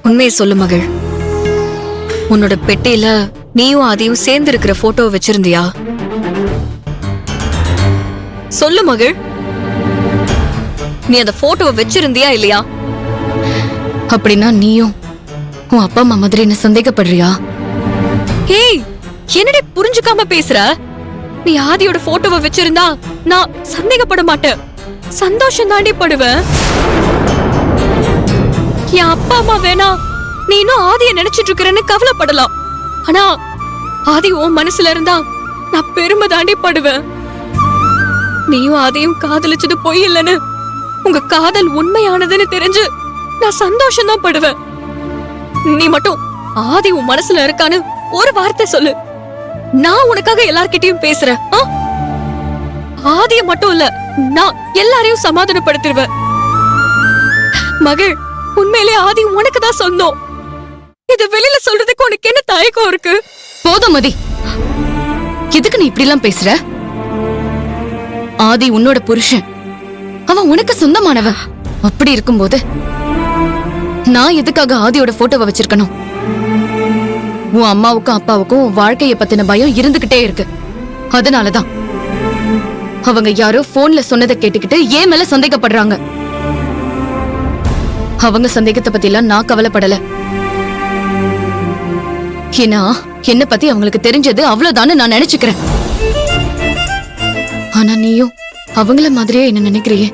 உண்மையை சொல்லு மகள். உன்னோட பெட்டியில நீயும் அதையும் சேர்ந்து இருக்கிற போட்டோ வச்சிருந்தியா? சொல்லு மகள். நீ அந்த போட்டோவை வச்சிருந்தியா இல்லையா? அப்படின்னா நீயும் உன் அப்பா அம்மா மாதிரி என்ன சந்தேகப்படுறியா? ஏய், என்னடி புரிஞ்சுக்காம பேசுற? நீ ஆதியோட போட்டோவை வச்சிருந்தா நான் சந்தேகப்பட மாட்டேன், சந்தோஷம் தாண்டி படுவேன். என் அப்பா அம்மா வேணா நீ இன்னும் ஆதிய நினைச்சிட்டு இருக்கிறன்னு கவலைப்படலாம். ஆனா ஆதி உன் மனசுல இருந்தா நான் பெருமை தாண்டி படுவேன். நீயும் ஆதியும் காதலிச்சது பொய் இல்லைன்னு, உங்க காதல் உண்மையானதுன்னு தெரிஞ்சு நான் சந்தோஷம் தான் படுவேன். நீ மட்டும் ஆதி உன் மனசுல இருக்கான்னு ஒரு வார்த்தை சொல்லு, நான் உனக்காக எல்லார்கிட்டயும் பேசுறேன். ஆதிய மட்டும் இல்ல, நான் எல்லாரையும் சமாதானப்படுத்திடுவேன். மகள், உண்மையிலே ஆதி உனக்கு தான் சொந்தம். இது வெளியில சொல்றதுக்கு உனக்கு என்ன தயக்கம் இருக்கு? போதும் மதி, எதுக்கு நீ இப்படி எல்லாம் பேசுற? ஆதி உன்னோட புருஷன், அவன் உனக்கு சொந்தமானவன். அப்படி இருக்கும்போது நான் எதுக்காக ஆதியோட போட்டோவை வச்சிருக்கணும்? உன் அம்மாவுக்கும் அப்பாவுக்கும் வாழ்க்கைய பத்தின பயம் இருந்துகிட்டே இருக்கு. அதனாலதான் அவங்க யாரோ போன்ல சொன்னதை கேட்டுக்கிட்டு ஏன் மேல சந்தேகப்படுறாங்க. அவங்க சந்தேகத்தை பத்தி எல்லாம் நான் கவலைப்படல. ஏன்னா என்ன பத்தி அவங்களுக்கு தெரிஞ்சது அவ்வளவுதான்னு நான் நினைச்சுக்கிறேன். ஆனா நீயும் அவங்கள மாதிரியே என்ன நினைக்கிறியே,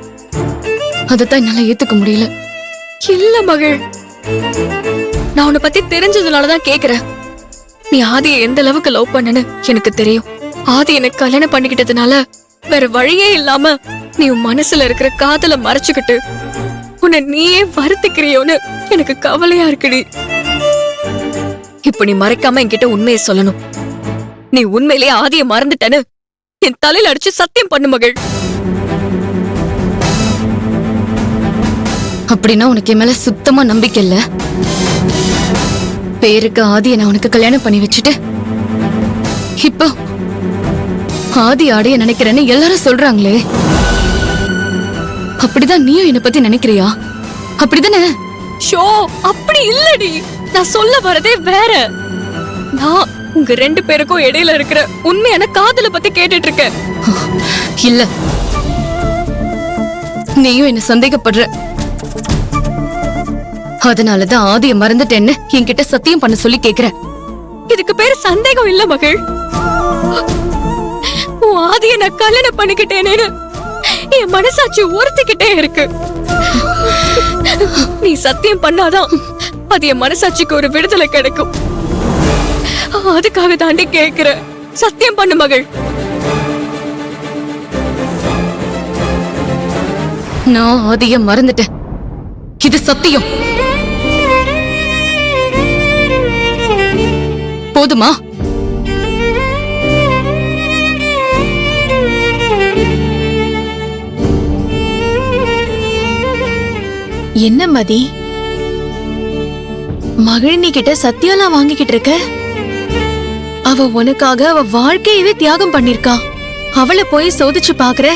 அதத்தான் என்னால ஏத்துக்க முடியல. இல்ல மகள், நான் உன்னை பத்தி தெரிஞ்சதுனாலதான் கேக்குறேன். நீ ஆதியை எந்த அளவுக்கு லவ் பண்ணனு எனக்கு தெரியும். ஆதி எனக்கு கல்யாணம் பண்ணிக்கிட்டதுனால வேற வழியே இல்லாம நீ உன் மனசுல இருக்கிற காதலை மறைச்சுக்கிட்டு உன்னை நீயே வருத்திக்கிறியோன்னு எனக்கு கவலையா இருக்குடி. இப்ப நீ மறைக்காம என்கிட்ட உண்மையை சொல்லணும். நீ உண்மையிலேயே ஆதியை மறந்துட்டேன்னு என் தலையில அடிச்சு சத்தியம் பண்ணு மகள். அப்படின்னா உனக்கு என் மேல சுத்தமா நம்பிக்கை இல்ல. பேருக்கு ஆதியை நான் உனக்கு கல்யாணம் பண்ணி வச்சுட்டு இப்போ ஆதி ஆடைய நினைக்கிறேன்னு எல்லாரும் சொல்றாங்களே, அப்படிதான் நீயும் என்னை பத்தி நினைக்கிறியா? அப்படிதானே? ஷோ, அப்படி இல்லடி. நான் சொல்ல வரதே வேற. நான் உங்க ரெண்டு பேருக்கும் இடையில இருக்கிற உண்மையான காதலை பத்தி கேட்டுட்டு இருக்கேன். இல்ல, நீயும் என்ன சந்தேகப்படுற. அதனாலதான் ஆதிய மறந்துட்டேன்னு என்கிட்ட சத்தியம் பண்ண சொல்லி கேக்குற. இதுக்கு பேரு சந்தேகம் இல்ல மகள். உன் ஆதிய நான் கல்யாணம் பண்ணிக்கிட்டேனேன்னு என் மனசாட்சி உறுத்திக்கிட்டே இருக்கு. நீ சத்தியம் பண்ணாதான் அது என் மனசாட்சிக்கு ஒரு விடுதலை கிடைக்கும். அதுக்காக தாண்டி கேக்குற. சத்தியம் பண்ணு மகள். நான் ஆதிய மறந்துட்டேன், இது சத்தியம். போதுமா? என்ன மதி, மகிழினி கிட்ட சத்தியம்லாம் வாங்கிக்கிட்டு இருக்க? அவ உனக்காக அவ வாழ்க்கையவே தியாகம் பண்ணிருக்கா. அவளை போய் சோதிச்சு பாக்குற?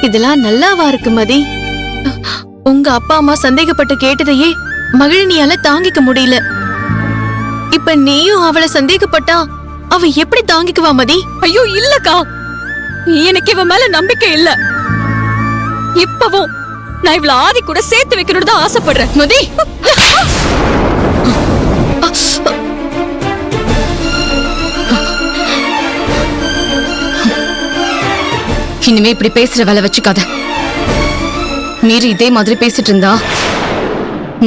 இதெல்லாம் நல்லாவா இருக்கு மதி? உங்க அப்பா அம்மா சந்தேகப்பட்டு கேட்டதையே மகிழினியால தாங்கிக்க முடியல. இப்ப நீயும் அவளை சந்தேகப்பட்டா அவ எப்படி தாங்கிக்குவா மதி? ஐயோ இல்லக்கா, எனக்கு இவ மேல நம்பிக்கை இல்ல. இப்பவும் நான் இவள ஆதி கூட சேர்த்து வைக்கணும்னு தான் ஆசைப்படுறேன். மதி, இனிமே இப்படி பேசுற வேலை வச்சுக்காத. மீறி இதே மாதிரி பேசிட்டு இருந்தா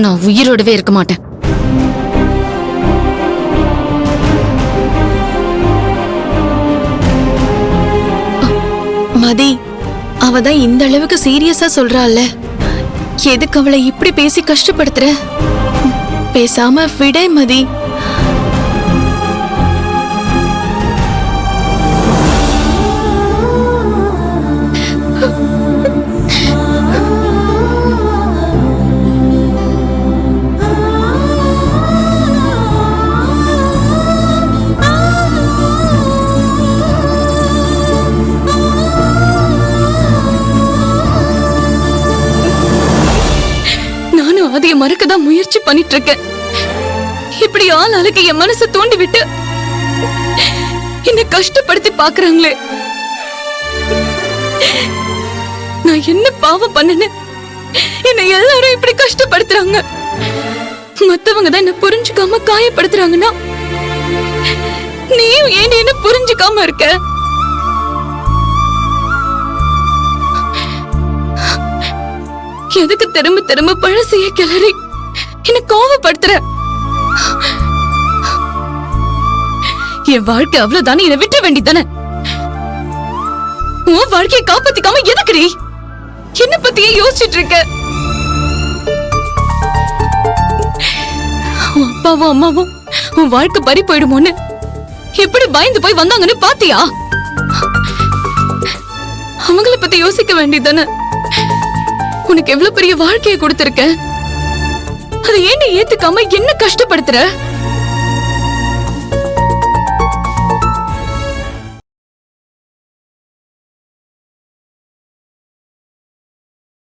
நான் உயிரோடவே இருக்க மாட்டேன். மதி, அவதான் இந்த அளவுக்கு சீரியஸா சொல்றாள். எதுக்கு அவளை இப்படி பேசி கஷ்டப்படுத்துற? பேசாம விடை மதி. ஆதிய மறக்கதான் முயற்சி பண்ணிட்டு இருக்கேன். இப்படி ஆள் அழகு என் மனசை தூண்டி விட்டு என்ன கஷ்டப்படுத்தி பாக்குறாங்களே. நான் என்ன பாவம் பண்ணேன்னு என்ன எல்லாரும் இப்படி கஷ்டப்படுத்துறாங்க. மத்தவங்க தான் என்ன புரிஞ்சுக்காம காயப்படுத்துறாங்கன்னா நீயும் ஏன் என்ன புரிஞ்சுக்காம இருக்க? எதுக்கு திரும்ப திரும்ப பழசைய கிளறி என்ன கோவப்படுத்துற? என் வாழ்க்கை அவ்வளவுதானே, என்னை விட்டுற வேண்டியதானே? உன் வாழ்க்கையை காப்பாத்திக்காம எதுக்குடி என்ன பத்தியே யோசிச்சுட்டு இருக்க? உன் அப்பாவும் அம்மாவும் உன் வாழ்க்கை பறி போயிடுமோன்னு எப்படி பயந்து போய் வந்தாங்கன்னு பாத்தியா? அவங்கள பத்தி யோசிக்க வேண்டியதானே? உனக்கு எவ்வளவு பெரிய வாழ்க்கையை கொடுத்திருக்க, அதை ஏன் ஏத்துக்காம என்ன கஷ்டப்படுத்துற?